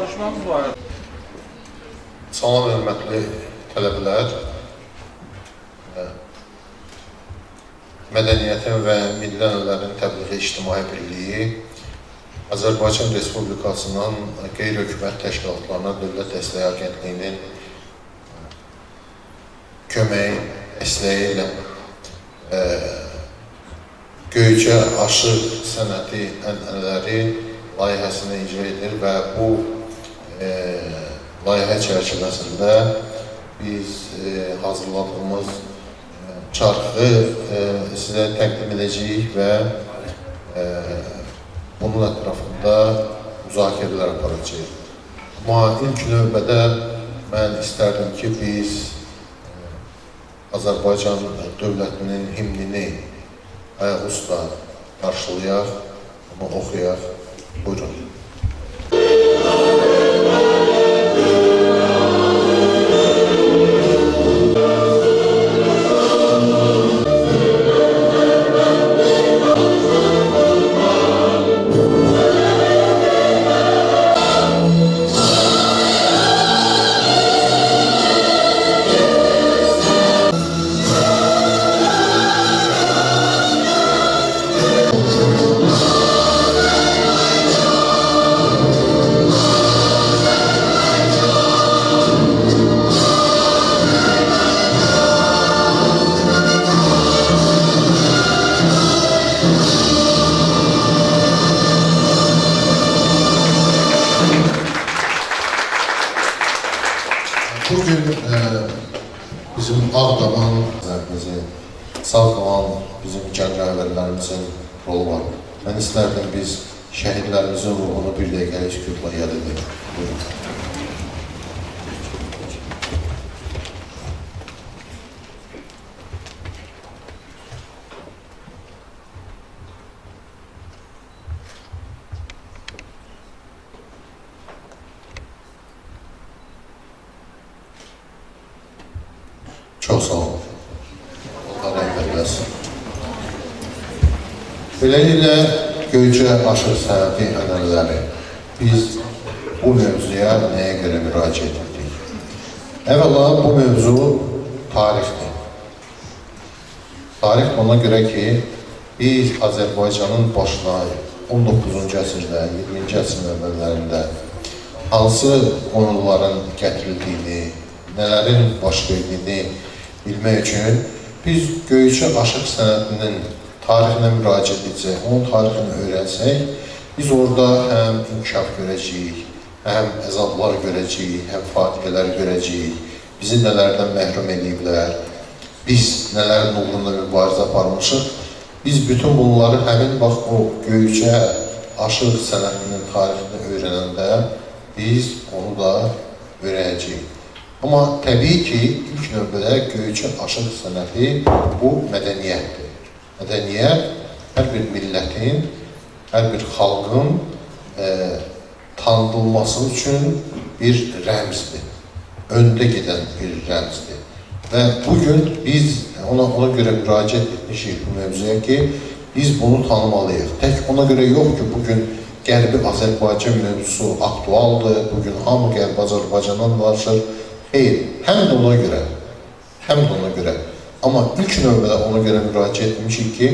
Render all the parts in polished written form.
danışmamız var. Salam hörmətli tələbələr. Mədəniyyətin və Milli Ənənələrin Təbliği İctimai Birliyi Azərbaycan Respublikasının qeyri-hökumət təşkilatlarına Dövlət Dəstəyi Agentliyinin köməyi, dəstəyi ilə Göyçə aşıq sənəti ənənələri layihəsini icra edir və bu layihə çərçivəsində biz hazırladığımız çarxı sizə təqdim edəcəyik və bunun ətrafında müzakirələr aparacağıq. Amma ilk növbədə mən istərdim ki, biz Azərbaycan dövlətinin himnini ayaq üstə qarşılayaq, amma oxuyaq. Buyurun. Bugün bizim Ağdaman, sağ qalan bizim gəncəvərlərimizin rolu var. Mən istərdim biz şəhidlərimizin ruhunu bir dəqiqəlik sükutla yad edelim. Buyurun. Çox sağ olun. Allah rəhmət eləsin. Beləliklə, Göyçə aşıq sənəti ənənələri biz bu mövzuya nəyə görə müraciət etdik? Əvvəla, bu mövzu tarixdir. Tarix ona görə ki, biz Azərbaycanın başına 19-cu əsrdə, 20-ci əsrin əvvəllərində hansı qonuların gətirildiyini, nələrin baş verdiyini bilmək üçün biz Göyçə aşıq sənətinin tarixinə müraciət edəcək, onun tarixini öyrənsək, biz orada həm inkişaf görəcəyik, həm əzablar görəcəyik, həm fatihələr görəcəyik, bizi nələrdən məhrum ediblər, biz nələrin uğrunda mübarizə aparmışıq. Biz bütün bunları həmin vaxt o Göyçə aşıq sənətinin tarixini öyrənəndə biz onu da öyrənəcəyik. Amma təbii ki, ilk növbədə Göyçə aşıq sənəti bu mədəniyyətdir. Mədəniyyət hər bir millətin, hər bir xalqın tanıdılması üçün bir rəmzdir. Öndə gedən bir rəmzdir. Və bugün biz ona görə müraciət etmişik bu mövzuya ki, biz bunu tanımalıyıq. Tək ona görə yox ki, bugün Qərbi Azərbaycan mövzusu aktualdır, bugün hamı Qərbi Azərbaycandan danışır. Xeyr, həm də ona görə. Amma ilk növbədə ona görə müraciət etmişik ki,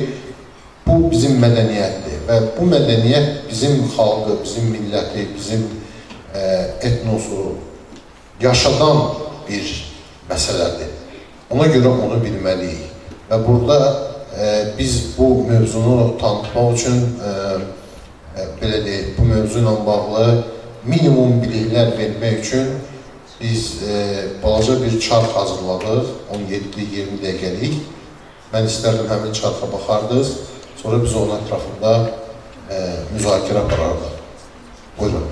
bu bizim mədəniyyətdir və bu mədəniyyət bizim xalqı, bizim milləti, bizim etnosu yaşadan bir məsələdir. Ona görə onu bilməliyik. Və burada biz bu mövzunu tanıtmaq üçün, belə deyək, bu mövzu ilə bağlı minimum biliklər vermək üçün biz balaca bir çarx hazırladıq, 17-20 dəqiqəlik. Mən istərdim həmin çarxa baxardınız, sonra biz onun ətrafında müzakirə aparardıq. Buyurun.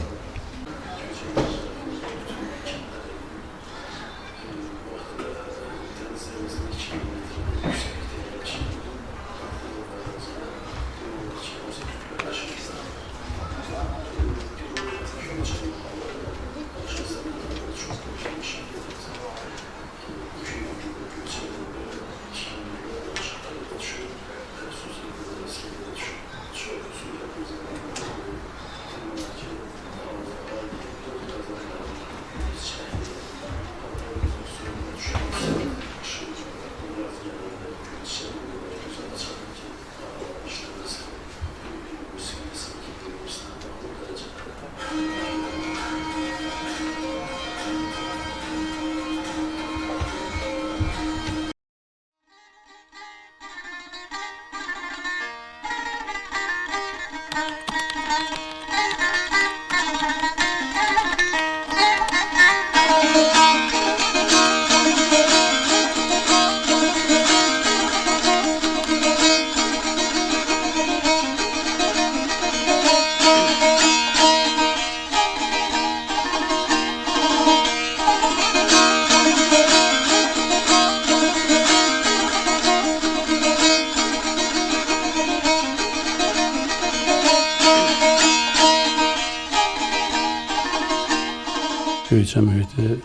Göyçə mühiti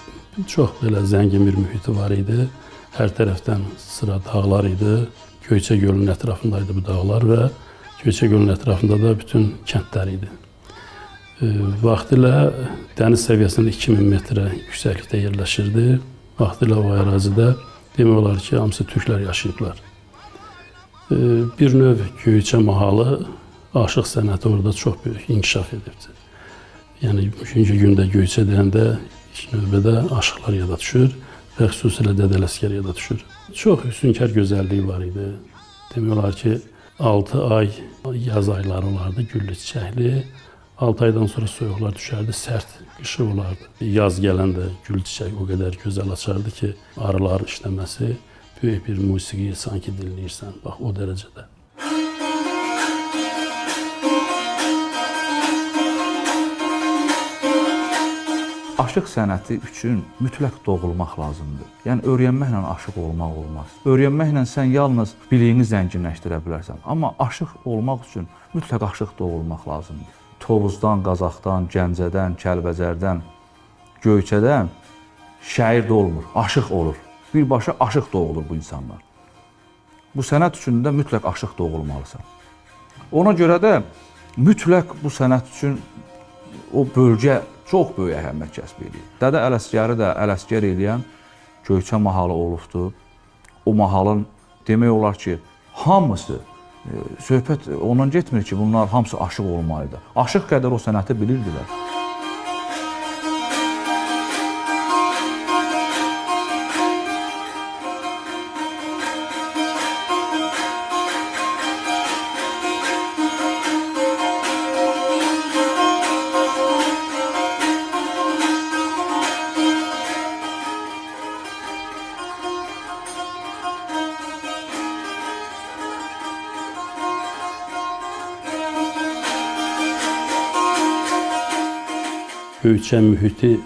çox belə zəngin bir mühiti var idi. Hər tərəfdən sıra dağlar idi. Göyçə gölünün ətrafındaydı bu dağlar və Göyçə gölünün ətrafında da bütün kəndlər idi. Vaxtilə dəniz səviyyəsində 2000 metrə yüksəklikdə yerləşirdi. Vaxtilə o ərazidə demək olar ki, hamısı türklər yaşayıblar. Bir növ Göyçə mahalı, aşıq sənəti orada çox böyük inkişaf edibdir. Yəni, bugünkü gündə Göyçə deyəndə ilk növbədə aşıqlar yada düşür və xüsusilə Dədə Ələsgər yada düşür. Çox hüsünkar gözəlliyi var idi. Demək olar ki, 6 ay yaz ayları olardı, güllü çiçəkli. 6 aydan sonra soyuqlar düşərdi, sərt qışı olardı. Yaz gələndə gül çiçək o qədər gözəl açardı ki, arıların işləməsi böyük bir musiqiyi sanki dinləyirsən, bax o dərəcədə. Aşıq sənəti üçün mütləq doğulmaq lazımdır. Yəni, öyrənməklə aşıq olmaq olmaz. Öyrənməklə sən yalnız biliyini zənginləşdirə bilərsən. Amma aşıq olmaq üçün mütləq aşıq doğulmaq lazımdır. Tovuzdan, Qazaxdan, Gəncədən, Kəlbəcərdən, Göyçədən şair də olmur, aşıq olur. Birbaşa aşıq doğulur bu insanlar. Bu sənət üçün də mütləq aşıq doğulmalısan. Ona görə də mütləq bu sənət üçün o bölgə çox böyük əhəmiyyət kəsb edir. Dədə Ələsgəri də Ələsgər eləyən Göyçə mahalı olubdur. O mahalın demək olar ki, hamısı, söhbət ondan getmir ki, bunlar hamısı aşıq olmalıdır. Aşıq qədər o sənəti bilirdilər. Göyçə mühiti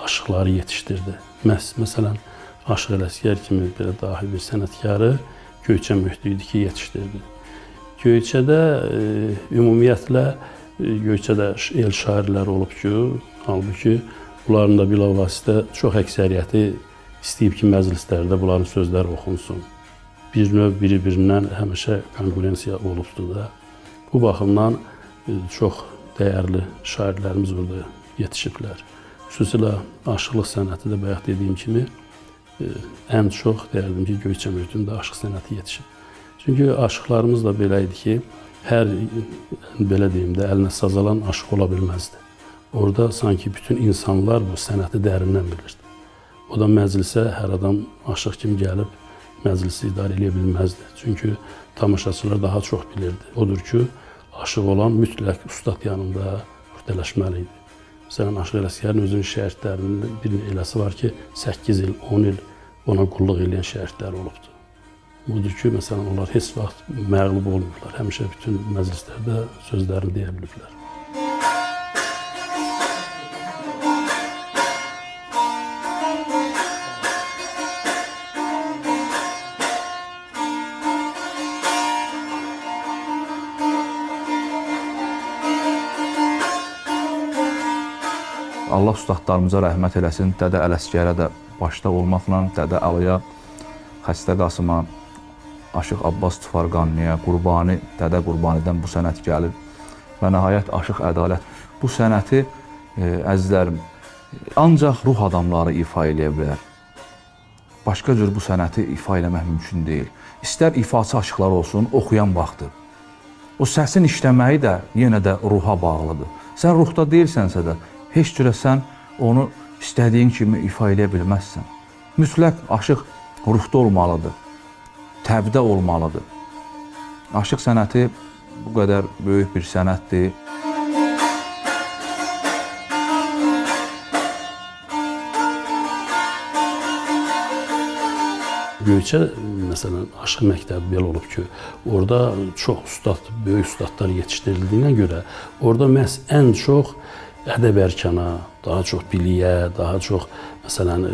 aşıqları yetişdirdi. Məsələn, Aşıq Ələsgər kimi belə dahi bir sənətkarı Göyçə mühiti idi ki, yetişdirdi. Göyçədə ümumiyyətlə Göyçədə el şairləri olub ki, halbuki bunların da bilavasitə çox əksəriyyəti istəyib ki, məclislərdə bunların sözləri oxunsun. Bir növ biri-birindən həmişə konkurensiya olubdur da. Bu baxımdan çox dəyərli şairlərimiz orada yetişiblər. Xüsusilə aşıqlıq sənəti də bayaq dediyim kimi ən çox deyərdim ki, Göyçə mühitində aşıq sənəti yetişib. Çünki aşıqlarımız da belə idi ki, hər belə deyim də əlinə saz alan aşıq ola bilməzdi. Orada sanki bütün insanlar bu sənəti dərindən bilirdi. O da məclisə hər adam aşıq kimi gəlib məclisi idarə edə bilməzdi. Çünki tamaşaçılar daha çox bilirdi. Odur ki, aşıq olan mütləq ustad yanında püxtələşməli idi. Məsələn, Aşıq Ələsgərin özünün şəhidlərinin birinin eləsi var ki, 8 il, 10 il ona qulluq edən şəhidlər olubdur. Budur ki, məsələn, onlar heç vaxt məğlub olmurlar. Həmişə bütün məclislərdə sözlərini deyə biliblər. Allah ustadlarımıza rəhmət eləsin, Dədə Ələsgərə də başda olmaqla, Dədə Əliyə, Xəstə Qasıma, Aşıq Abbas Tufarqanlıya, Qurbani, Dədə Qurbanidən bu sənət gəlir və nəhayət Aşıq Ədalət. Bu sənəti, əzizlərim, ancaq ruh adamları ifa eləyə bilər. Başqa cür bu sənəti ifa eləmək mümkün deyil. İstər ifaçı aşıqlar olsun, oxuyan vaxtı. O səsin işləməyi də yenə də ruha bağlıdır. Sən ruhda deyilsənsə də, heç cürə sən onu istədiyin kimi ifa edə bilməzsən. Mütləq aşıq ruhda olmalıdır, təbdə olmalıdır. Aşıq sənəti bu qədər böyük bir sənətdir. Göyçə, məsələn, aşıq məktəbi belə olub ki, orada çox ustad, böyük ustadlar yetişdirildiyinə görə, orada məhz ən çox ədəb-ərkana, daha çox biliyə, daha çox, məsələn,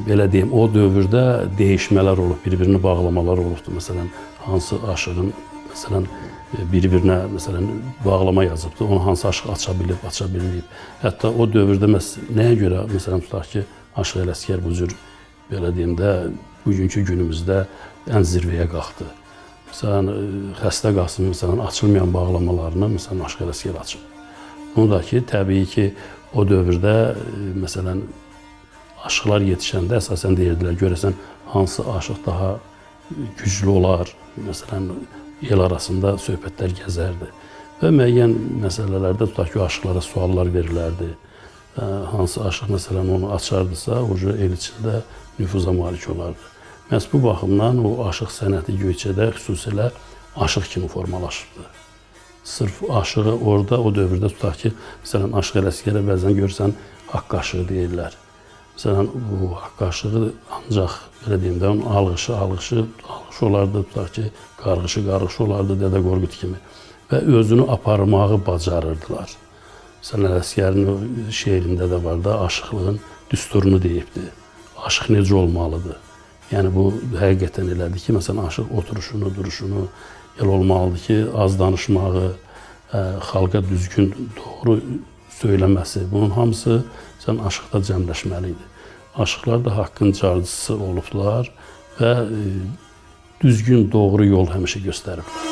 belə deyim, o dövrdə dəyişmələr olub, bir-birini bağlamalar olubdur. Məsələn, hansı aşığın, məsələn, bir-birinə məsələn bağlama yazıbdı. Onu hansı aşıq aça bilib, aça bilməyib. Hətta o dövrdə nəyə görə məsələn tutaq ki, Aşıq Ələsgər bu cür belə deyim də bugünkü günümüzdə ən zirvəyə qalxdı. Məsələn xəstə qalsın, məsələn açılmayan bağlamalarını məsələn Aşıq Ələsgər açıb. Bunu da ki, təbii ki, o dövrdə məsələn aşıqlar yetişəndə əsasən deyirdilər, görəsən hansı aşıq daha güclü olar, məsələn, el arasında söhbətlər gəzərdi və müəyyən məsələlərdə tutaq ki, aşıqlara suallar verilərdi. Hansı aşıq məsələn onu açardısa, o el içində nüfuza malik olardı. Məhz bu baxımdan o aşıq sənəti Göyçədə xüsusilə aşıq kimi formalaşıbdı. Sırf aşığı orada, o dövrdə tutaq ki, məsələn, Aşıq Ələsgərə bəzən görürsən, haqq aşığı deyirlər. Məsələn, bu haqq aşığı ancaq, belə deyim də, onun alğışı olardı, tutaq ki, qarğışı olardı Dədə Qorqud kimi və özünü aparmağı bacarırdılar. Məsələn, Ələsgərin şeirində də var da, aşıqlığın düsturunu deyibdi. Aşıq necə olmalıdır? Yəni, bu həqiqətən elədi ki, məsələn, aşıq oturuşunu, duruşunu elə olmalıdır ki, az danışmağı, xalqa düzgün, doğru söyləməsi, bunun hamısı aşıqda cəmləşməli idi. Aşıqlar da haqqın carcısı olublar və düzgün, doğru yol həmişə göstəriblər.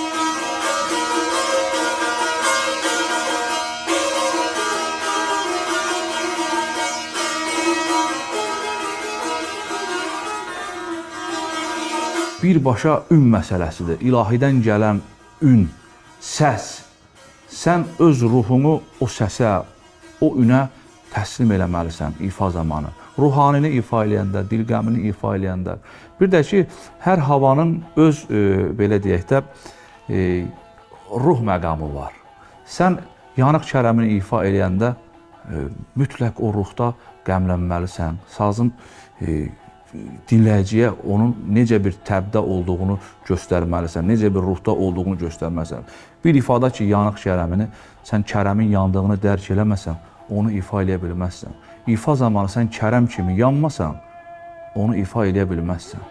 Birbaşa ün məsələsidir. İlahidən gələn ün, səs. Sən öz ruhunu o səsə, o ünə təslim eləməlisən ifa zamanı. Ruhanini ifa eləyəndə, dilqəmini ifa eləyəndə. Bir də ki, hər havanın öz, belə deyək də, ruh məqamı var. Sən yanıq kərəmini ifa eləyəndə mütləq o ruhda qəmlənməlisən. Sazın dinləyiciyə onun necə bir təbdə olduğunu göstərməlisən, necə bir ruhda olduğunu göstərməlisən. Bir ifada ki, yanıq kərəmini, sən kərəmin yandığını dərk eləməsən, onu ifa eləyə bilməzsən. İfa zamanı sən kərəm kimi yanmasan, onu ifa eləyə bilməzsən.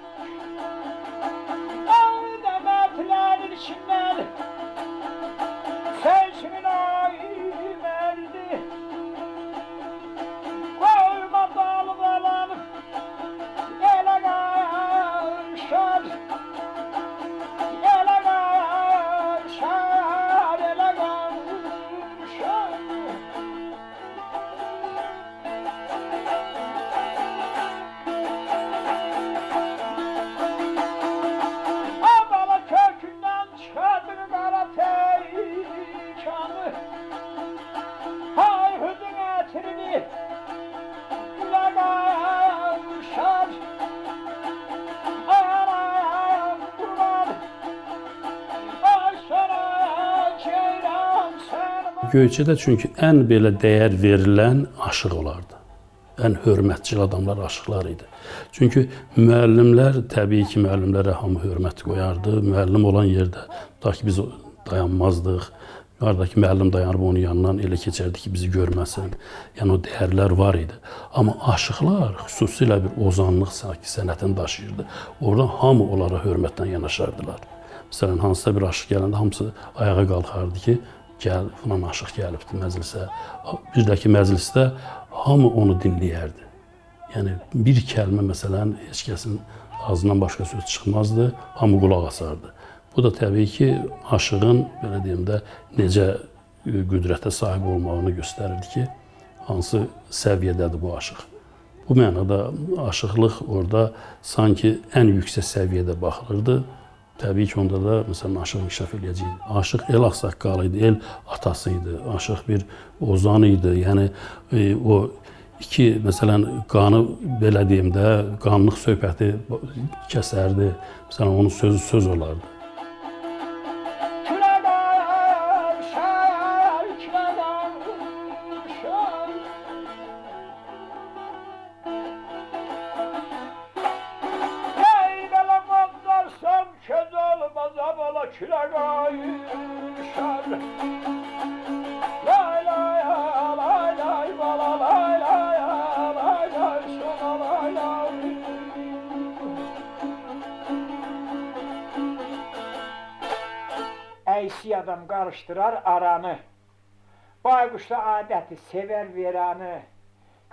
Göyçədə çünki ən belə dəyər verilən aşıq olardı. Ən hörmətçil adamlar aşıqlar idi. Çünki müəllimlər, təbii ki, müəllimlərə hamı hörmət qoyardı. Müəllim olan yerdə, tutaq ki, biz dayanmazdıq. Haradakı müəllim dayanıb onun yanından elə keçərdi ki, bizi görməsin. Yəni, o dəyərlər var idi. Amma aşıqlar xüsusilə bir ozanlıq sənətini daşıyırdı. Orada hamı onlara hörmətlə yanaşardılar. Məsələn, hansısa bir aşıq gələndə hamısı ayağa qalxardı ki, gəl, filan aşıq gəlibdi məclisə. Bir də ki, məclisdə hamı onu dinləyərdi. Yəni, bir kəlmə, məsələn, heç kəsin ağzından başqa söz çıxmazdı, hamı qulaq asardı. Bu da təbii ki, aşığın, belə deyim də, necə qüdrətə sahib olmağını göstərirdi ki, hansı səviyyədədir bu aşıq. Bu mənada aşıqlıq orada sanki ən yüksək səviyyədə baxılırdı. Təbii ki, onda da, məsələn, aşıq inkişaf eləyəcəkdi. Aşıq el ağsaqqalı idi, el atası idi, aşıq bir ozan idi. Yəni, o iki, məsələn, qanı, belə deyim də, qanlıq söhbəti kəsərdi. Məsələn, onun sözü söz olardı. İkisi adam karıştırar aranı. Baykuşda adeti sever veranı.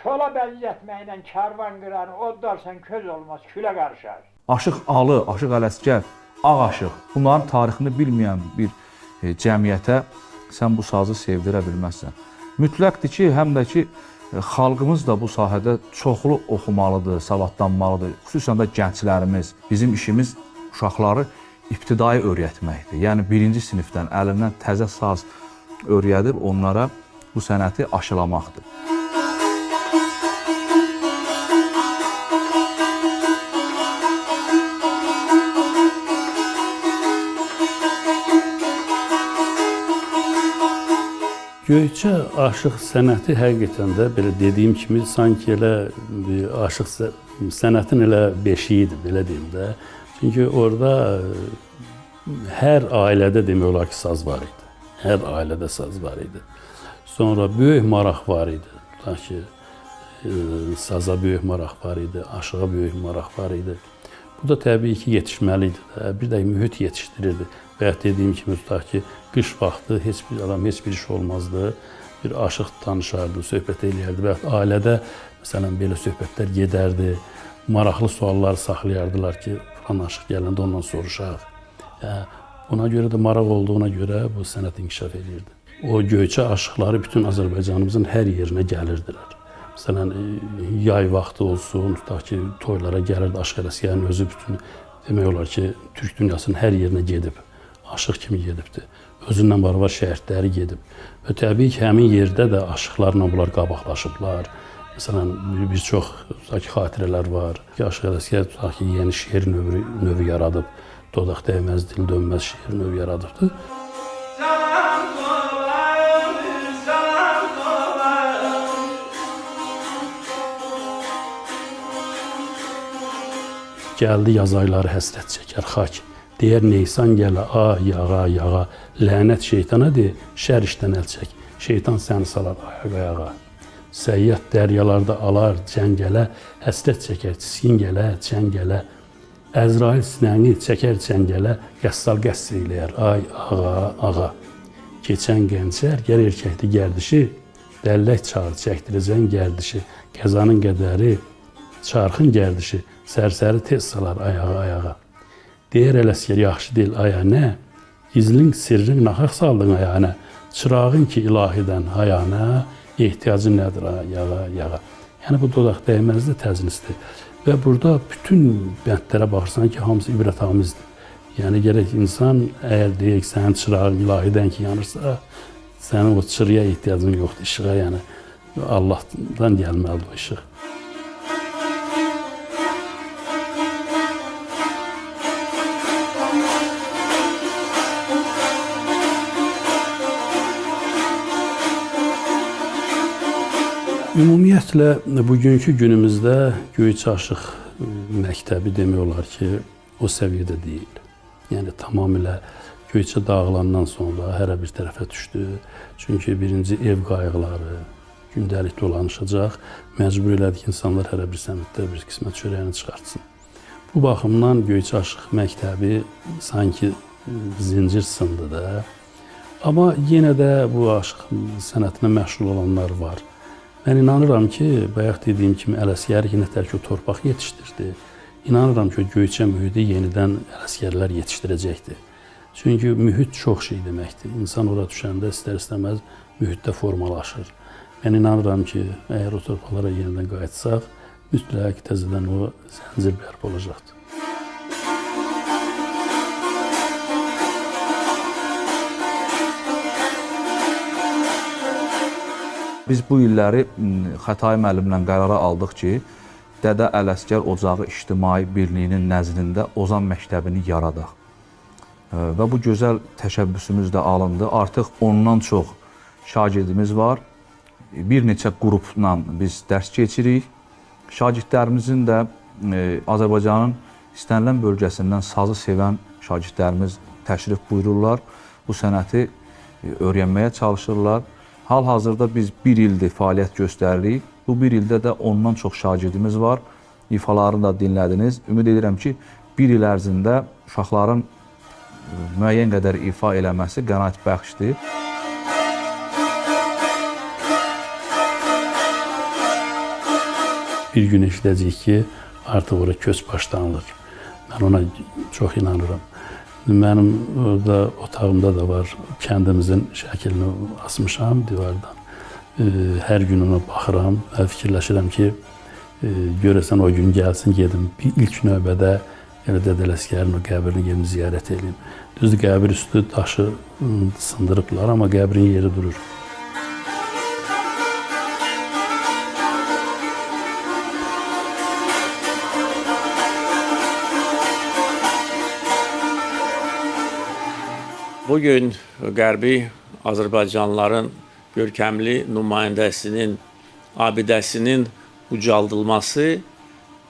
Kola benzetmeyle kervan kıranı, odlarsan köz olmaz, küle karışar. Aşıq Alı, Aşıq Ələsgər, Ağ Aşıq. Bunların tarixini bilməyən bir cəmiyyətə sən bu sazı sevdirə bilməzsən. Mütləqdir ki, həm də ki, xalqımız da bu sahədə çoxlu oxumalıdır, savadlanmalıdır. Xüsusən də gənclərimiz. Bizim işimiz uşaqları ibtidai öyrətməkdir. Yəni, 1-ci sinifdən əlindən təzə saz öyrədib onlara bu sənəti aşılamaqdır. Göyçə aşıq sənəti həqiqətən də belə dediyim kimi sanki elə aşıq sənətin elə beşiyidir, belə deyim də. Çünki orada hər ailədə demək olar ki, saz var idi. Hər ailədə saz var idi. Sonra böyük maraq var idi. Tutaq ki, saza böyük maraq var idi, aşığa böyük maraq var idi. Bu da təbii ki, yetişməli idi də. Bir də mühit yetişdirirdi. Və ya dediyim kimi, tutaq ki, qış vaxtı heç bir adam, heç bir iş olmazdı. Bir aşıq tanışardı, söhbət eləyərdi və ya ailədə, məsələn, belə söhbətlər gedərdi. Maraqlı suallar saxlayardılar ki, falan aşıq gələndə ondan soruşaq. Buna görə də maraq olduğuna görə bu sənət inkişaf edirdi. O Göyçə aşıqları bütün Azərbaycanımızın hər yerinə gəlirdilər. Məsələn, yay vaxtı olsun, tutaq ki, toylara gəlirdi, Aşıq Ələsgərin özü bütün, demək olar ki, Türk dünyasının hər yerinə gedib. Aşıq kimi gedibdir. Özündən var şəhərləri gedib. Və təbii ki, həmin yerdə də aşıqlarla bunlar qabaqlaşıblar. Məsələn, bir çox xatirələr var. Aşıq Ələsgər tutaq ki, yeni şeir növü yaradıb. Dodaq dəyməz, dil dönməz şeir növü yaradıbdır. Gəldi yaz ayları həsrət çəkər xak. Deyər Neysan gələ, yağa, yağa. Lənət şeytana de, şər işdən əl çək. Şeytan səni salar ayağa. Səyyət dəryalarda alar, cəngələ. Həsrət çəkər, çiskin gələ, çəngələ. Əzrail sinəni çəkər çəngələ. Qəssal qəssr eləyər, ağa. Keçən gəncər, gəl erkəkli gərdişi. Dəllək çağır, çəkdirəcən gərdişi. Qəzanın qədəri, çarxın gərdişi. Sərsəri tez salar ayağa. Deyər Ələsgər yaxşı deyil aya nə? Gizlin sirrin naxaq saldın ayağına. Çırağın ki ilahidən hayana. Ehtiyacın nədir yağa. Yəni bu dodaq dəyməzdir, təznisdir. Və burada bütün bəndlərə baxırsan ki, hamısı ibrətamizdir. Yəni gərək insan, əgər deyək sənin çırağın ilahidən ki yanırsa, sənin o çırıya ehtiyacın yoxdur, işığa yəni. Allahdan gəlməlidir o işıq. Ümumiyyətlə, bugünkü günümüzdə Göyçə Aşıq məktəbi demək olar ki, o səviyyədə deyil. Yəni, tamamilə Göyçə dağılandan sonra hərə bir tərəfə düşdü. Çünki birinci ev qayğıları gündəlik dolanışacaq. Məcbur elədik insanlar hərə bir səmtdə bir qismət çörəyini çıxartsın. Bu baxımdan Göyçə Aşıq məktəbi sanki zincir sındı da. Amma yenə də bu aşıq sənətinə məşğul olanlar var. Mən inanıram ki, bayaq dediyim kimi Ələsgər yenə tərk o torpaq yetişdirdi. İnanıram ki, Göyçə mühiti yenidən Ələsgərlər yetişdirəcəkdir. Çünki mühit çox şey deməkdir. İnsan ora düşəndə istər-istəməz mühitdə formalaşır. Mən inanıram ki, əgər o torpaqlara yenidən qayıtsaq, mütləq təzədən o zəncir bərpa olacaqdır. Biz bu illəri Xətai müəllimlə qərara aldıq ki, Dədə Ələsgər Ocağı İctimai Birliyinin nəzdində Ozan məktəbini yaradaq. Və bu gözəl təşəbbüsümüz də alındı. Artıq ondan çox şagirdimiz var. Bir neçə qrupla biz dərs keçirik. Şagirdlərimizin də Azərbaycanın istənilən bölgəsindən sazı sevən şagirdlərimiz təşrif buyururlar. Bu sənəti öyrənməyə çalışırlar. Hal-hazırda biz bir ildir fəaliyyət göstəririk. Bu bir ildə də ondan çox şagirdimiz var. İfalarını da dinlədiniz. Ümid edirəm ki, bir il ərzində uşaqların müəyyən qədər ifa eləməsi qənaətbəxşdir. Bir gün eşidəcəyik ki, artıq ora köç başlanılır. Mən ona çox inanıram. Mənim orada otağımda da var, kəndimizin şəklini asmışam divardan. Hər gün ona baxıram və fikirləşirəm ki, görəsən o gün gəlsin, gedim. İlk növbədə elə Dədə Ələsgərin o qəbrini gedim ziyarət edeyim. Düzdür, qəbir üstü daşı sındırıblar, amma qəbrin yeri durur. Bugün Qərbi Azərbaycanlıların görkəmli nümayəndəsinin, abidəsinin ucaldılması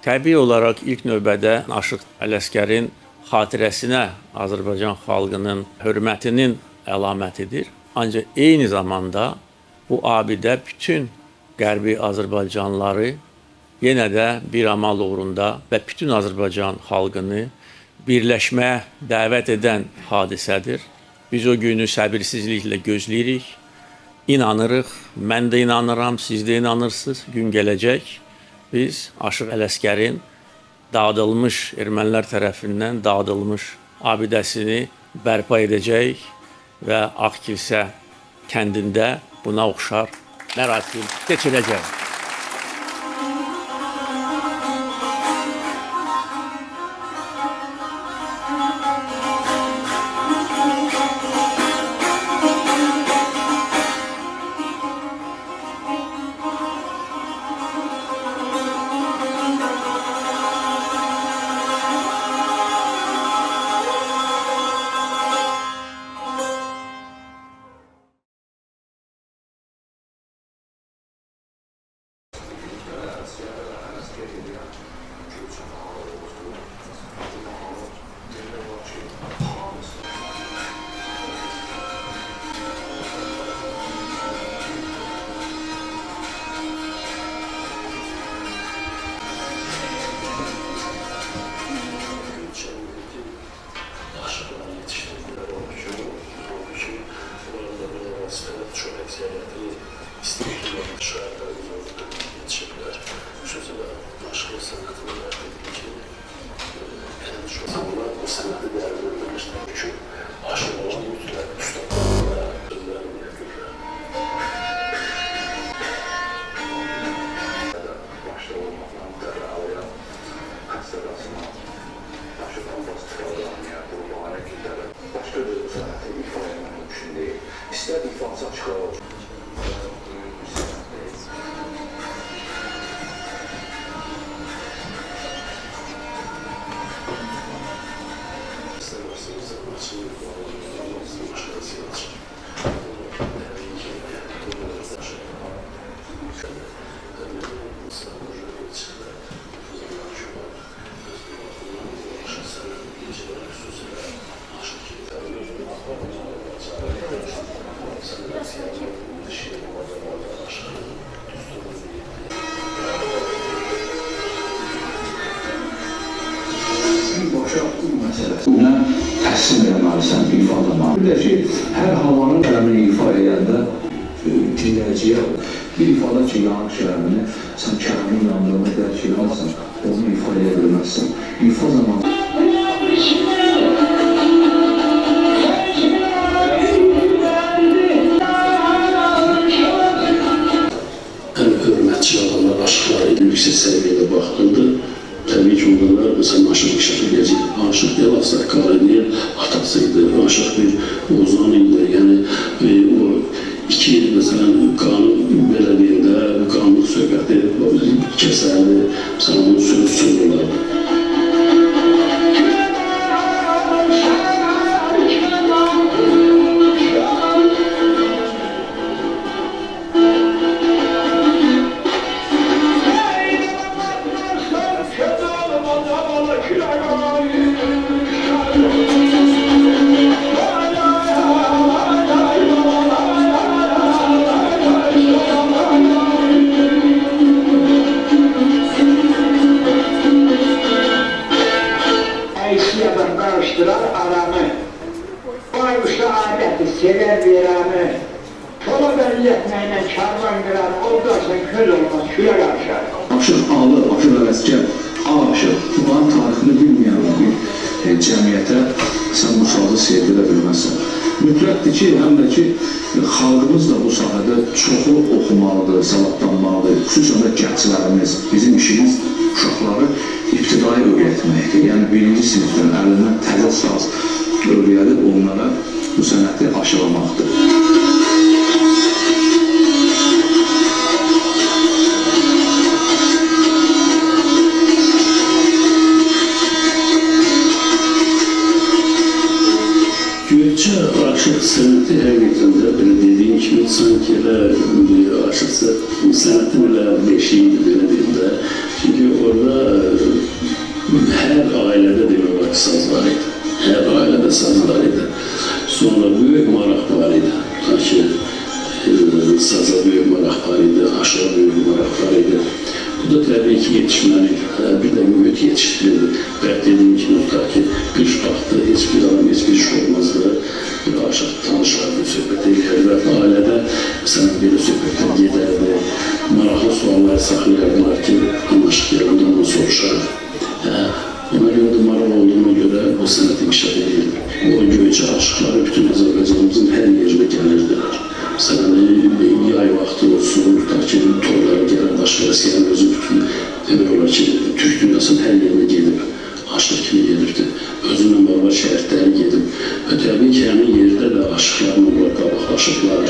təbii olaraq ilk növbədə Aşıq Ələsgərin xatirəsinə Azərbaycan xalqının hörmətinin əlamətidir. Ancaq eyni zamanda bu abidə bütün Qərbi Azərbaycanlıları yenə də bir amal uğrunda və bütün Azərbaycan xalqını birləşməyə dəvət edən hadisədir. Biz o günü səbirsizliklə gözləyirik, inanırıq, mən də inanıram, siz də inanırsınız, gün gələcək. Biz Aşıq Ələsgərin dağıdılmış, ermənilər tərəfindən dağıdılmış abidəsini bərpa edəcək və Ağkilsə kəndində buna oxşar mərasim keçiriləcək. Buna təslim eləməlisən ifadama. Bir də ki, hər havanın qələmini ifa edəndə dinləyiciyə bir ifadə ki, yanıq şərəmini sən kələmin yandığını dərk edəməsən, onu ifa edə bilməzsən. İfa zamanı ən hörmətçi adamlar, aşıqlar yüksək səviyyədə baxıldı. Təbii ki, onlara mesela Aşıq Şəfiqəcik, Aşıq Elazığ Qaraniyev atasıydı, Aşıq bir ozan idi. Yəni o iki məsələn qanun belədiyində qanun söhbəti kəsərdi, məsələn onun sözü sunurlardı. köz olmaz külə qarşı. Aşıq Alı, Aşıq Ələsgər, aşıq, bunların tarixini bilməyən bir cəmiyyətə sən bu sazı sevdirə bilməzsən. Mütləqdir ki, həm də ki, xalqımız da bu sahədə çoxu oxumalıdır, savadlanmalıdır. Xüsusən də gənclərimiz, bizim işimiz uşaqları ibtidai öyrətməkdir. Yəni, birinci sinifdən əlindən təzə saz öyrədib onlara bu sənəti aşılamaqdır. Göyçə aşıq sənəti həqiqətən də belə dediyim kimi sanki elə aşıq sənətin elə beşiyidir, belə deyim də. Çünki orada hər ailədə demək olar ki, saz var idi. Hər ailədə saz var idi. Sonra böyük maraq var idi. Ta ki, saza böyük maraq var idi, aşığa böyük maraq var idi. Bu da təbii ki, yetişməliydi. Bir də mühit yetişdirildi. Bəlkə dediyim kimi, ta ki, qış vaxtı heç bir adam, heç bir iş olmazdı. Bir aşıq tanışlardı, söhbət edirdi. Ailədə, məsələn, belə söhbətlər gedərdi. Maraqlı suallar saxlayardılar ki, anlaşıq yerində onu soruşar. Ona görə də maraq olduğuna görə o sənət inkişaf edirdi. O Göyçə aşıqları bütün Azərbaycanımızın hər yerinə gəlirdilər. Məsələn, yay vaxtı olsun, ta ki, toylara gələn Aşıq Ələsgərin özü bütün, demək olar ki, Türk dünyasının hər yerinə gedib, aşıq kimi gedibdi. Özünlə beraber şəhərləri gedib. Və təbii ki, həmin yerdə də aşıqlarla onlar qabaqlaşıblar.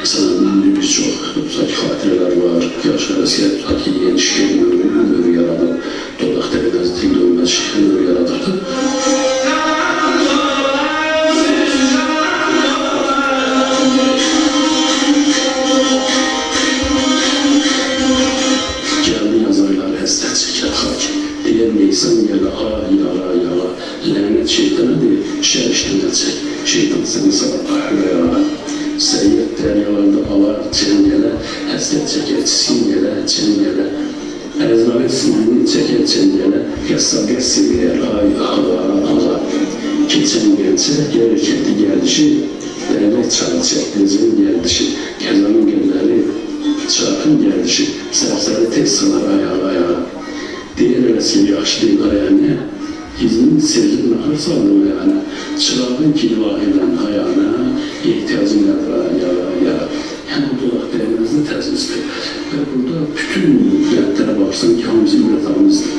Məsələn, bir çox xatirələr var. Aşıq Ələsgər ki, yeni şeir növü yaradıb, Dodaq Dərəməz dil dönməz şeir növü yaradırdı. Neysan yala, yala, yala, lənət şeytana deyil, şər işləmə çək, şeytan səni salar, ahıraya, səyyət dəryalarda alar, çəngələ, həsrət çəkər, çingələ, çəngələ, əzrail sinəni çəkər, çəngələ, qəssab qəssibəyər, ay, ala, keçən gəlsə, gəlir kəndi gəldişi, dərmək çarı çəkdizin gəldişi, qəzanın gəlləri, çarxın gəldişi, sərsəri tez salar, ayağa, Deyir eləsin, yaxşı deyil ayağına, izinin sirrin nahar saldım ayağına, çırağın ki vahilən ayağına, ehtiyacın yara. Yəni, bu dolaq dəyməzdə təzimizdir. Və burada bütün bəndlərə baxsan ki, hamısı ürətamızdır.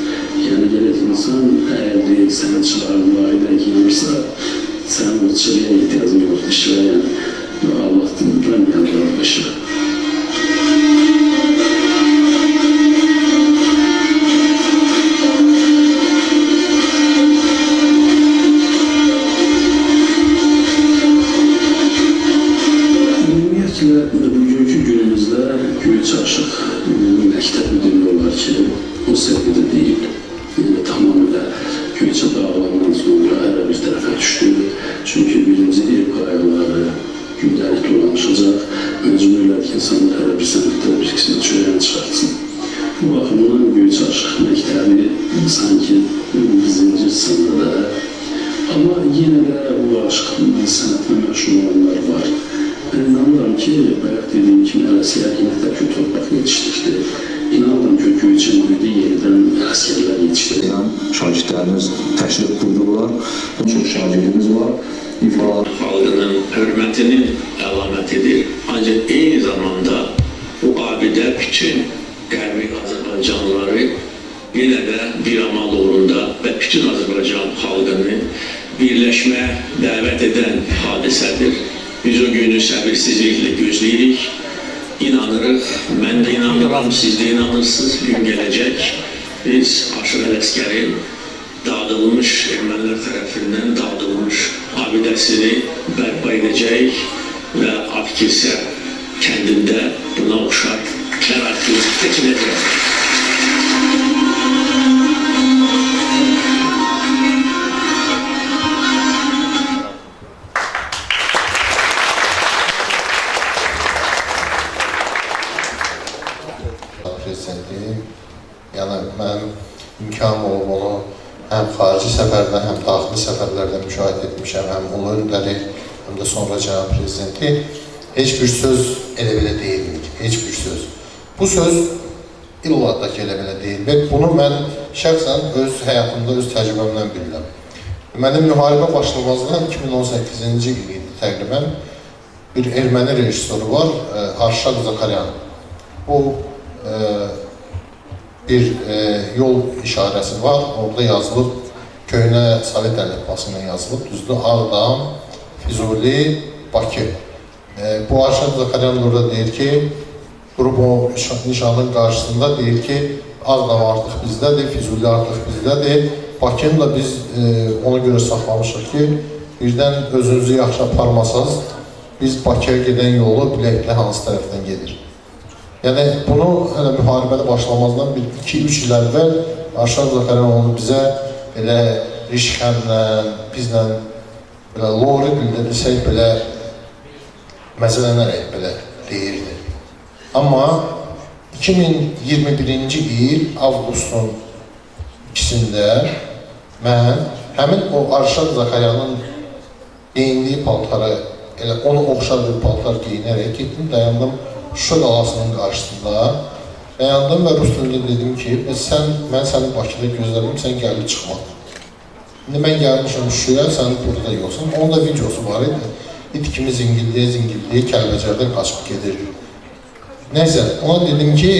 Yəni, gələk insan əgər deyil, sənə çırağın vahilən giyirsə, sənin o çırıya ehtiyacın yoxdur, işlə, yəni, Allah'tan yanlar başı. Bugünkü günümüzdə Göyçə aşıq məktəb müdürü olar ki, o səviyyədə deyil. Yəni, tamamilə Göyçə dağlarından sonra hər bir tərəfə düşdü. Çünki birinci ev qayğıları gündəlik dolanışacaq, məcburiyyət ki, insanlar hər bir sənətdə bir qismə çörəyən çıxartsın. Bu baxımdan Göyçə aşıq məktəbi sanki birinci sınırda, amma yenə də bu aşıq sənətlə məşğul olanlar var. Ben inanıram ki, bayaq dediyim kimi Ələsgər yenə də ki, torpaq yetişdirdi. İnanıram ki, Göyçə mühidi yenidən Ələsgərlər yetişdirdi. Şagirdlərimiz təşrif buyururlar, çox şagirdimiz var. Xalqının hörmətinin əlamətidir. Ancaq eyni zamanda bu abidə bütün qərbi Azərbaycanlıları yenə də bir amal uğrunda və bütün Azərbaycan xalqını birləşmə dəvət edən hadisədir. Biz o günü səbirsizliklə gözləyirik, inanırıq, mən də inanıram, siz də inanırsınız, gün gələcək. Biz Aşıq Ələsgərin dağıdılmış, ermənilər tərəfindən dağıdılmış abidəsini bərpa edəcək və Akilsə kəndində buna oxşar ərazi tikiləcək. Yəni, mənim imkanım olub onu həm xarici səfərdə, həm daxili səfərlərdə müşahidə etmişəm, həm ulu öndəri, həm də sonra cənab prezidenti. Heç bir söz elə belə deyilmir, heç bir söz. Bu söz İllah da ki elə belə deyil. Və bunu mən şəxsən öz həyatımda, öz təcrübəmdən bilirəm. Mənim müharibə başlamazdan 2018-ci il idi təqribən bir erməni rejissoru var, Arşad Zakaryan. O bir yol işarəsi var, orada yazılıb, köhnə Sovet əlifbasına yazılıb, düzdür, Ağdam, Füzuli, Bakı. Bu Arşad Zakaryan orada deyir ki, durub o nişanın qarşısında deyir ki, Ağdam artıq bizdədir, Füzuli artıq bizdədir. Bakını da biz ona görə saxlamışıq ki, birdən özünüzü yaxşı aparmasanız, biz Bakıya gedən yolu biləklə hansı tərəfdən gedir. Yəni, bunu hələ müharibədə başlamazdan 2-3 il əvvəl Arşad Zakaryan onu bizə elə rişxənlə, bizlə belə lori dildə desək, belə məzələnərək belə deyirdi. Amma 2021-ci il avqustun 2-sində mən həmin o Arşad Zakaryanın geyindiyi paltara, elə onu oxşar bir paltar geyinərək getdim, dayandım Şuşa qalasının qarşısında. Dayandım və rus dilində dedim ki, mən səni Bakıda gözlədim, sən gəlib çıxmadın. İndi mən gəlmişim Şuşaya, sən burada yoxsan. Onun da videosu var idi. İt kimi zingilliyə Kəlbəcərdən qaçıb gedir. Nəysə, ona dedim ki,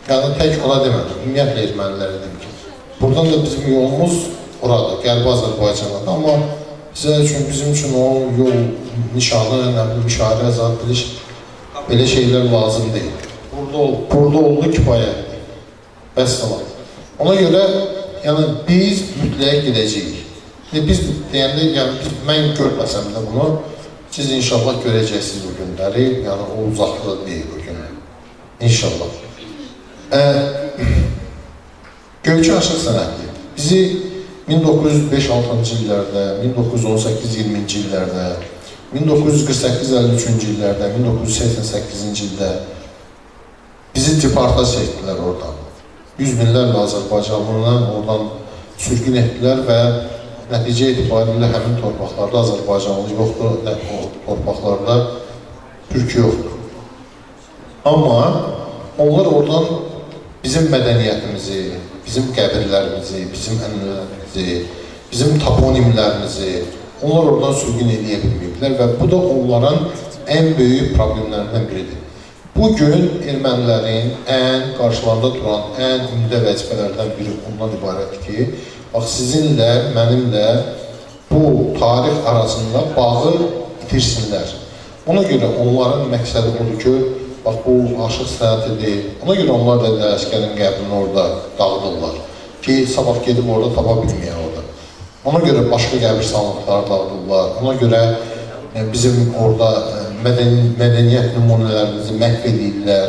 yəni tək ona demədim, ümumiyyətlə ermənilərə dedim ki, buradan da bizim yolumuz oradır, Qərbi Azərbaycandadır, amma bizim üçün o yol nişanı, işarə, zat, biliş, belə şeylər lazım deyil. Burada oldu kifayətdir. Vəssalam. Ona görə, yəni biz mütləq gedəcəyik. Biz deyəndə, yəni mən görməsəm də bunu, siz inşallah görəcəksiniz bu günləri, yəni o uzaqda deyil bu gün. İnşallah. Göyçü Aşıq sənəti bizi 1905-6-cı illərdə, 1918-20-ci illərdə, 1948-53-cü illərdə, 1988-ci ildə bizi deportasiya etdilər oradan. 100 minlərlə Azərbaycanlılarla oradan sürgün etdilər və nəticə etibarilə həmin torpaqlarda Azərbaycanlı yoxdur, o torpaqlarda Türk yoxdur. Amma onlar oradan bizim mədəniyyətimizi, bizim qəbirlərimizi, bizim ənənələrimizi, bizim toponimlərimizi onlar oradan sürgün edə bilməyiblər və bu da onların ən böyük problemlərindən biridir. Bugün ermənilərin ən qarşılarında duran ən ümdə vəzifələrdən biri ondan ibarətdir ki, bax, sizinlə, mənimlə bu tarix arasında bağı itirsinlər. Ona görə onların məqsədi budur ki, bax, bu aşıq sənətidir. Ona görə onlar da əskərin qəbrini orada dağıdırlar ki, sabah gedib orada tapa bilməyən orada. Ona görə başqa qəbir salıntıları dağıdırlar. Ona görə bizim orada mədəniyyət nümunələrimizi məhv edirlər,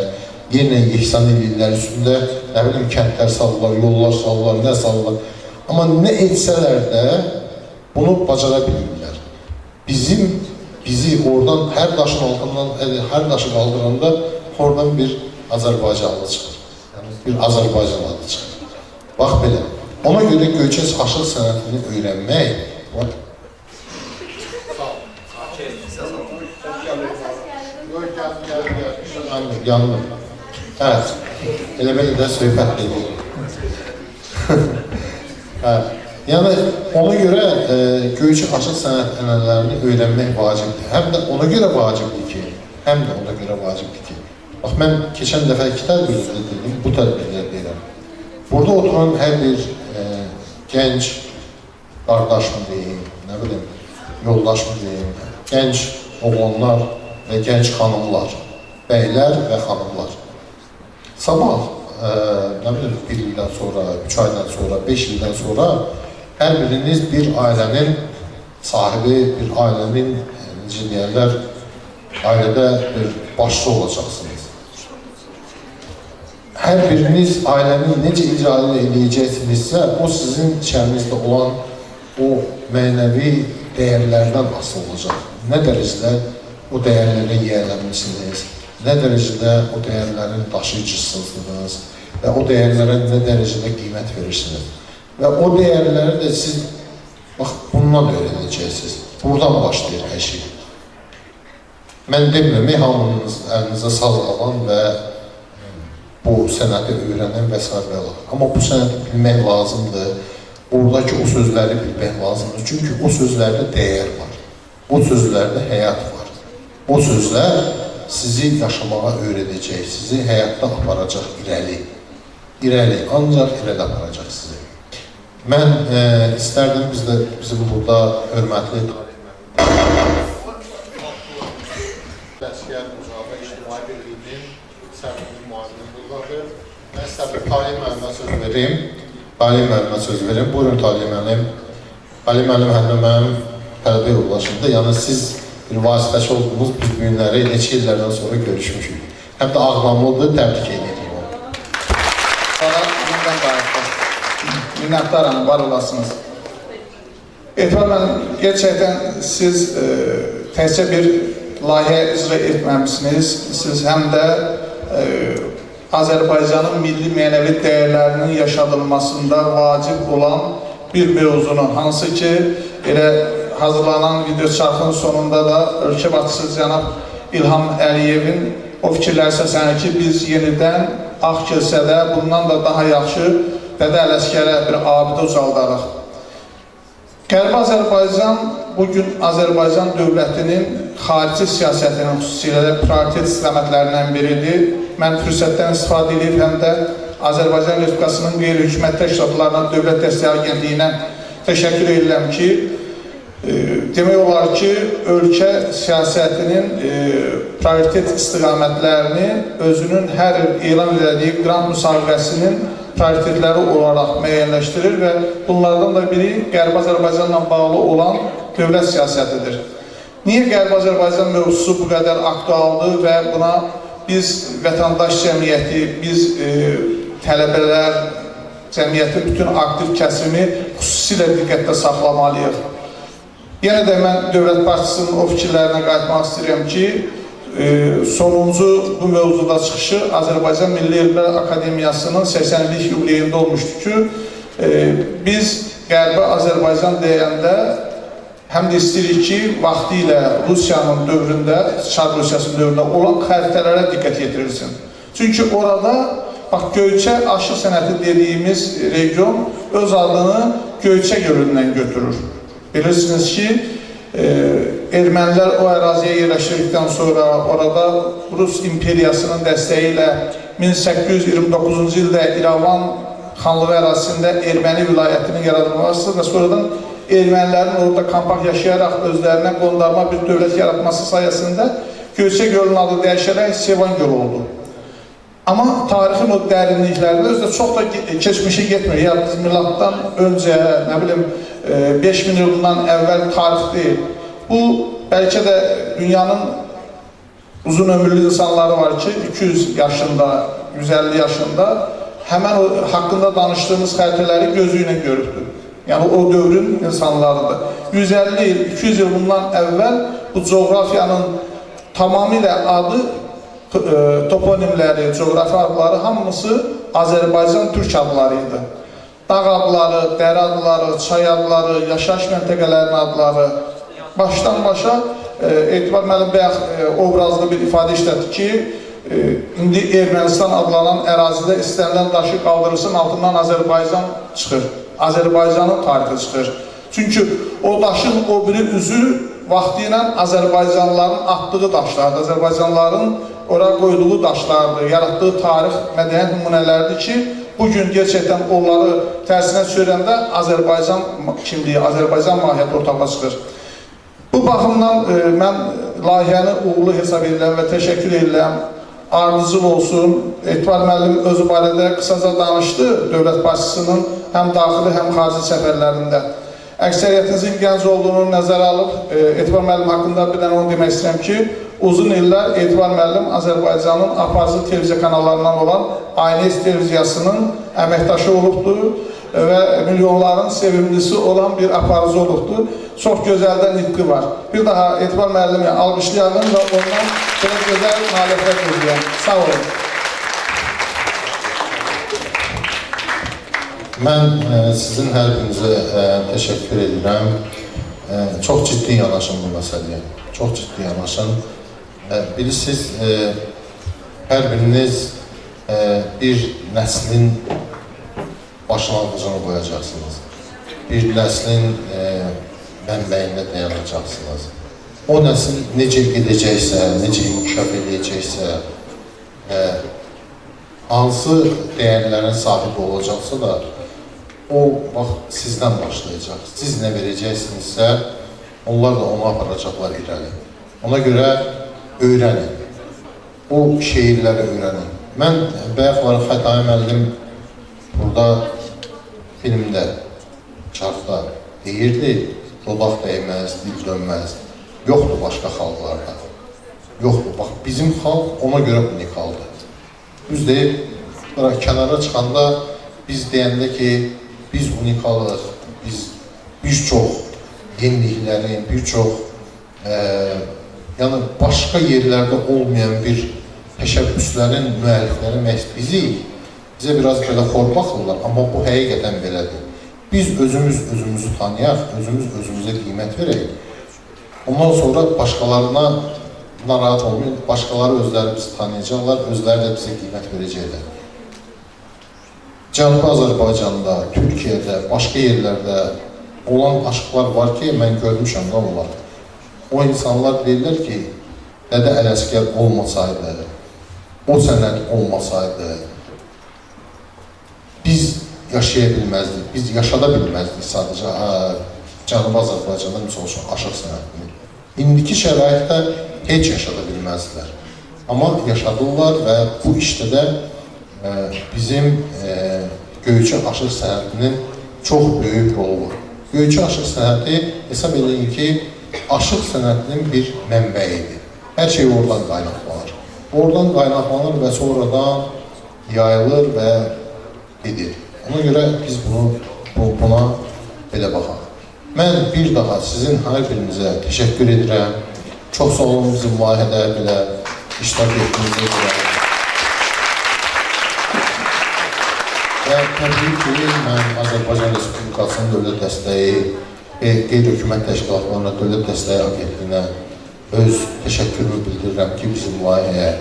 yenə yeksan edirlər, üstündə nə bilim kəndlər salırlar, yollar salırlar, nə salırlar. Amma nə etsələr də bunu bacara bilmirlər. Bizi oradan hər daşın altından, hər daşı qaldıranda oradan bir Azərbaycanlı çıxır. Yəni bir Azərbaycan adı çıxır. Bax belə. Ona görə Göyçəs Aşıq sənətini öyrənmək yandım. Evet. Elə belə də söhbət edir. Yəni, ona görə Göyçü Aşıq sənət ənənələrini öyrənmək vacibdir. Həm də ona görə vacibdir ki, bax, mən keçən dəfə 2 tədbirdə dedim, bu tədbirdə deyirəm. Burada oturan hər bir gənc qardaş mı deyim, nə bilim, yoldaş mı deyim, gənc oğlanlar və gənc xanımlar, bəylər və xanımlar. Sabah, nə bilim, 1 ildən sonra, 3 aydan sonra, 5 ildən sonra hər biriniz bir ailənin sahibi, bir ailənin, necə deyərlər, ailədə bir başçı olacaqsınız. Hər biriniz ailənin necə icra edəcəksinizsə, o sizin içərinizdə olan o mənəvi dəyərlərdən asılı olacaq. Nə dərəcədə o dəyərlərə yiyələnmişsiniz, nə dərəcədə o dəyərlərin daşıyıcısınız və o dəyərlərə nə dərəcədə qiymət verirsiniz. Və o dəyərləri də siz, bax, bundan öyrənəcəksiniz. Buradan başlayır hər şey. Mən demirəm, hamınız əlinizə saz alan və bu sənəti öyrənən və s. Amma bu sənəti bilmək lazımdır. Oradakı o sözləri bilmək lazımdır. Çünki o sözlərdə dəyər var. O sözlərdə həyat var. O sözlər sizi yaşamağa öyrədəcək, sizi həyatda aparacaq irəli. İrəli, ancaq irəli aparacaq sizi. Mən istərdim bizim burada hörmətli Dərsgər Müzafə İctimai Birliyinin sərbəli müavini buradadır. Mən istərdim Talib müəllimə söz verim. Buyurun Talib müəllim. Talib müəllim həm də mənim tələbə yoldaşımdır. Yəni siz bir vasitəçi olduğunuz biz bu günləri neçə illərdən sonra görüşmüşük. Həm də ağlamlıdır, təbrik edirik onu. Sana bundan qayıtdım. Minnətdaram, var olasınız. Etibar müəllim, gerçəkdən siz təkcə bir layihə icra etməmişsiniz. Siz həm də Azərbaycanın milli mənəvi dəyərlərinin yaşadılmasında vacib olan bir mövzunu, hansı ki, elə hazırlanan video çarxın sonunda da ölkə başçısı cənab İlham Əliyevin o fikirləri səslənir ki, biz yenidən Ağkilsədə bundan da daha yaxşı Dədə Ələsgərə bir abidə ucaldarıq. Qərbi Azərbaycan bugün Azərbaycan dövlətinin xarici siyasətinin xüsusilə prioritet istiqamətlərindən biridir. Mən fürsətdən istifadə edib həm də Azərbaycan Respublikasının qeyri-hökumət təşkilatlarına, Dövlət Dəstəyi Agentliyinə təşəkkür edirəm ki, demək olar ki, ölkə siyasətinin prioritet istiqamətlərini özünün hər il elan edildiyi qrant müsabiqəsinin prioritetləri olaraq müəyyənləşdirir və bunlardan da biri Qərbi Azərbaycanla bağlı olan dövlət siyasətidir. Niyə Qərbi Azərbaycan mövzusu bu qədər aktualdır və buna biz vətəndaş cəmiyyəti, biz tələbələr, cəmiyyətin bütün aktiv kəsimi xüsusilə diqqətdə saxlamalıyıq. Yenə də mən dövlət başçısının o fikirlərinə qayıtmaq istəyirəm ki, sonuncu bu mövzuda çıxışı Azərbaycan Milli Elmlər Akademiyasının 80-lik yubileyində olmuşdur ki, biz Qərbi Azərbaycan deyəndə həm də istəyirik ki, vaxtı ilə Rusiyanın dövründə, Çar Rusiyasının dövründə olan xəritələrə diqqət yetirilsin. Çünki orada, bax, Göyçə aşıq sənəti dediyimiz region öz adını Göyçə gölündən götürür. Bilirsiniz ki, ermənilər o əraziyə yerləşdirdikdən sonra orada Rus imperiyasının dəstəyi ilə 1829-cu ildə İrəvan xanlığı ərazisində erməni vilayətinin yaradılması və sonradan ermənilərin orada kompakt yaşayaraq özlərinə qondarma bir dövlət yaratması sayəsində Göyçə gölünün adı dəyişərək Sevan gölü oldu. Amma tarixin o dərinliklərində özdə çox da keçmişə getmir. Ya biz milatdan öncə, nə bilim, 5000 il bundan əvvəl tarix deyil. Bu, bəlkə də dünyanın uzun ömürlü insanları var ki, 200 yaşında, 150 yaşında həmən o haqqında danışdığımız xəritələri gözü ilə görübdür. Yəni, o dövrün insanlarıdır. 150 il, 200 il bundan əvvəl bu coğrafiyanın tamamilə adı, toponimləri, coğrafi adları hamısı Azərbaycan türk adları idi. Dağ adları, dərə adları, çay adları, yaşayış məntəqələrinin adları, başdan başa Etibar müəllim bayaq obrazlı bir ifadə işlədi ki, indi Ermənistan adlanan ərazidə istənilən daşı qaldırılsın, altından Azərbaycan çıxır. Azərbaycanın tarixi çıxır. Çünki o daşın o biri üzü vaxtı ilə Azərbaycanlıların atdığı daşlardır. Azərbaycanlıların oraya qoyduğu daşlardır, yaratdığı tarix, mədəniyyət nümunələridir ki, bugün gerçəkdən onları tərsinə çevirəndə Azərbaycan kimliyi, Azərbaycan mahiyyəti ortaya çıxır. Bu baxımdan mən layihəni uğurlu hesab edirəm və təşəkkür edirəm. Ardıcıl olsun. Etibar müəllim özü barədə qısaca danışdı dövlət başçısının həm daxili, həm xarici səfərlərində. Əksəriyyətinizin gənc olduğunu nəzərə alıb, Etibar müəllim haqqında bir dənə onu demək istəyirəm ki, uzun illər Etibar müəllim Azərbaycanın aparıcı televiziya kanallarından olan ANS televiziyasının əməkdaşı olubdur və milyonların sevimlisi olan bir aparıcı olubdur. Çox gözəl də nitqi var. Bir daha Etibar müəllimi alqışlayalım və ondan belə gözəl naləfət edəyəm. Sağ olun. Mən sizin hər birinizə təşəkkür edirəm. Çox ciddi yanaşın bu məsələyə. Çox ciddi yanaşın. Bilirsiniz, hər biriniz bir nəslin başlanğıcını qoyacaqsınız. Bir nəslin mənbəyində dayanacaqsınız. O nəsil necə gedəcəksə, necə inkişaf edəcəksə, hansı dəyərlərin sahibi olacaqsa da, o vaxt sizdən başlayacaq. Siz nə verəcəksinizsə, onlar da onu aparacaqlar irəli. Ona görə öyrənin. O şeirləri öyrənin. Mən bayaqları Xətai müəllim burada filmdə, çarxda deyirdi, dodaq dəyməz, dil dönməz. Yoxdur başqa xalqlarda. Yoxdur. Bax, bizim xalq ona görə unikaldır. Düz deyib, kənara çıxanda biz deyəndə ki, biz unikalıq, biz bir çox yeniliklərin, bir çox yəni başqa yerlərdə olmayan bir təşəbbüslərin müəllifləri məhz bizə biraz belə xor baxırlar, amma bu həqiqətən belədir. Biz özümüzü tanıyaq, özümüzə qiymət verək. Ondan sonra başqalarına narahat olmayın, başqaları özləri bizi tanıyacaqlar, özləri də bizə qiymət verəcəklər. Cənubi Azərbaycanda, Türkiyədə, başqa yerlərdə olan aşıqlar var ki, mən görmüşəm də onlar. O insanlar deyirlər ki, Dədə Ələsgər olmasaydı, o sənət olmasaydı, biz yaşaya bilməzdik, biz yaşada bilməzdik sadəcə Cənubi Azərbaycanda misal üçün aşıq sənətini. İndiki şəraitdə heç yaşada bilməzdilər. Amma yaşadırlar və bu işdə də bizim Göyçə aşıq sənətinin çox böyük rolu var. Göyçə aşıq sənəti hesab edin ki, aşıq sənətinin bir mənbəyidir. Hər şey oradan qaynaqlanır. Oradan qaynaqlanır və sonradan yayılır və gedir. Ona görə biz buna belə baxaq. Mən bir daha sizin hər birinizə təşəkkür edirəm. Çox sağ olun bizim layihədə belə iştirak etdiyinizə görə. Və təbii ki, mən Azərbaycan Respublikasının dövlət dəstəyi və qeyri-hökumət təşkilatlarına, dövlət dəstəyi agentliyinə öz təşəkkürümü bildirirəm ki, bizim layihəyə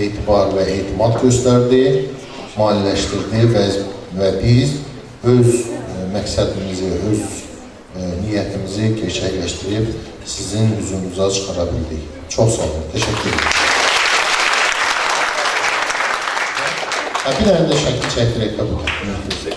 etibar və etimad göstərdi, maliyyələşdirdi və biz öz məqsədimizi, öz niyyətimizi gerçəkləşdirib sizin hüzurunuza çıxara bildik. Çox sağ olun, təşəkkür ederim. Bir dənə də şəkil çəkdirək də bu təqdim etdik.